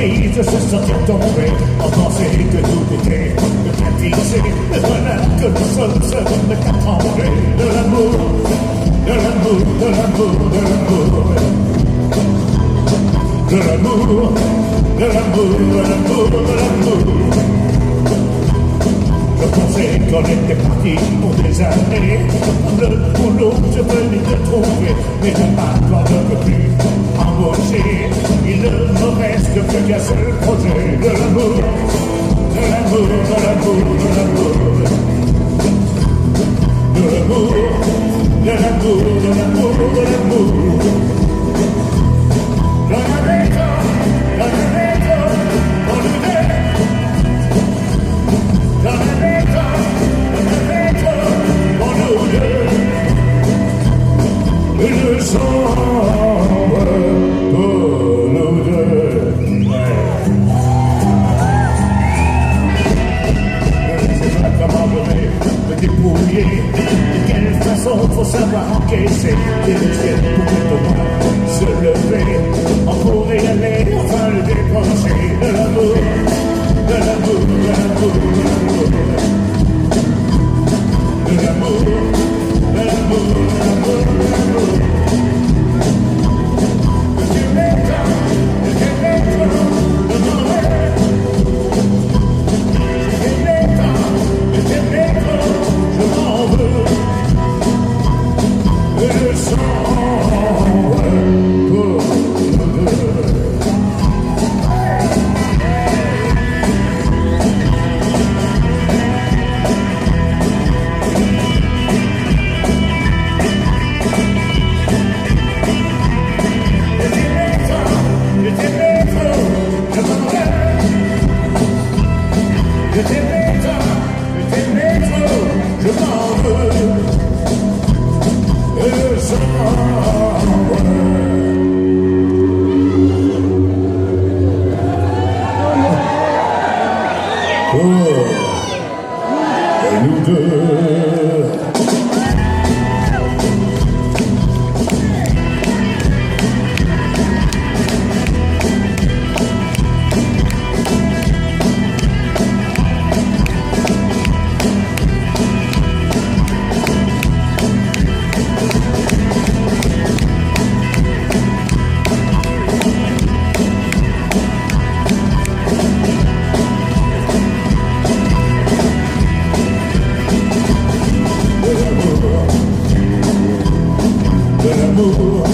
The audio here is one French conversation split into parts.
de se sentir tomber, en penser que tout était bien fixé. Mais voilà que le sol se met à trembler. De l'amour, de l'amour, de l'amour, de l'amour. De l'amour, de l'amour, de l'amour, de l'amour. Je pensais qu'on était parti pour des années. Le boulot, je venais de trouver, mais mon patron ne peut plus embaucher. Il ne me reste plus qu'un seul projet. De l'amour, de l'amour, de l'amour, de l'amour. De l'amour, de l'amour, de l'amour, de l'amour. Dans la maison, dans la maison, on nous dit. Dans la maison, on nous dit. Une chambre pour nous deux. Je ne sais pas comment je vais me débrouiller. De quelle façon faut savoir encaisser. Les ciels pourraient au moins se lever. On pourrait aller enfin le décrocher. De l'amour, de l'amour, de l'amour, de l'amour. De l'amour, de l'amour, de l'amour, de l'amour. Que tu m'étonnes, que tu m'étonnes de mon rêve. Que tu m'étonnes, que tu m'étonnes, je m'en veux. Et je sens pour nous deux. Je t'aimais tant, je m'en veux. Et je sens et nous deux. De l'amour.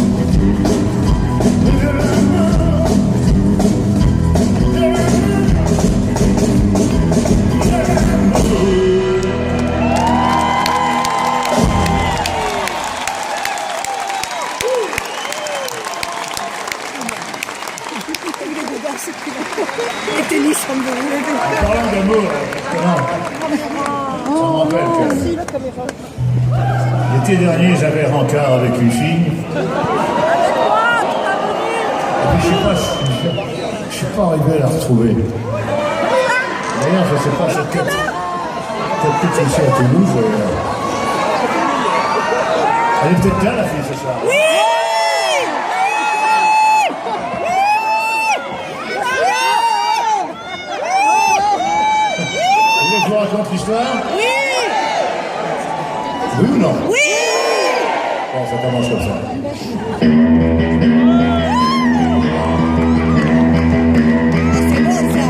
En parlant d'amour, ça me rappelle que l'été dernier, j'avais rencard avec une fille. Et puis, je suis pas arrivé à la retrouver. D'ailleurs, je sais pas, cette petite ici à Toulouse. Elle est peut-être là, la fille, ce soir. Oui! Vous voulez que je vous raconte l'histoire? Oui! Oui ou non? Oui! Bon, ça commence comme ça. C'est bon, ça!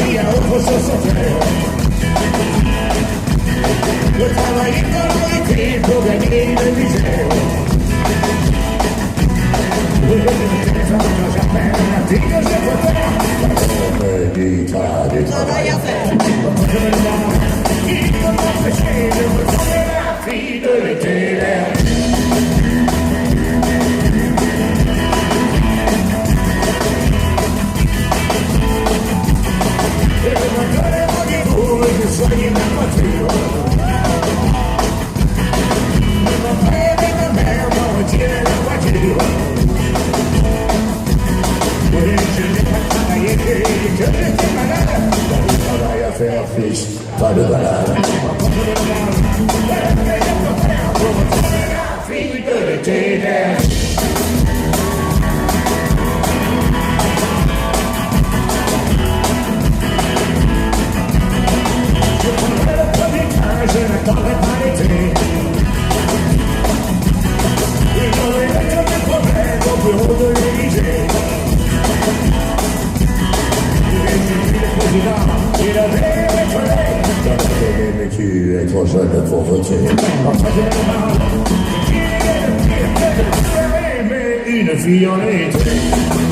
Il y a autre chose à faire. Le travail est colorité pour gagner la misère. Le téléphone quand j'appelle la fille que je veux faire. Du travail à faire. Qui peut m'empêcher de me trouver la fille de l'été? Et je me donne rendez-vous et je soigne ma voiture. Mon père et ma mère m'ont retiré la voiture. Oui, je n'ai pas travaillé, que j'étais malade. Pas de travail à faire, fils, pas de balade. lui de l'été dernier. Je prendrai le premier train, je n'attendrai pas l'été. Et j'aurai comme des problèmes au bureau de l'Élysée. Et j'ai vu le président, il avait mes collègues. Mais tu es trop jeune pour voter. Enfin, je me demande, qui est le pire que de aimer une fille en été?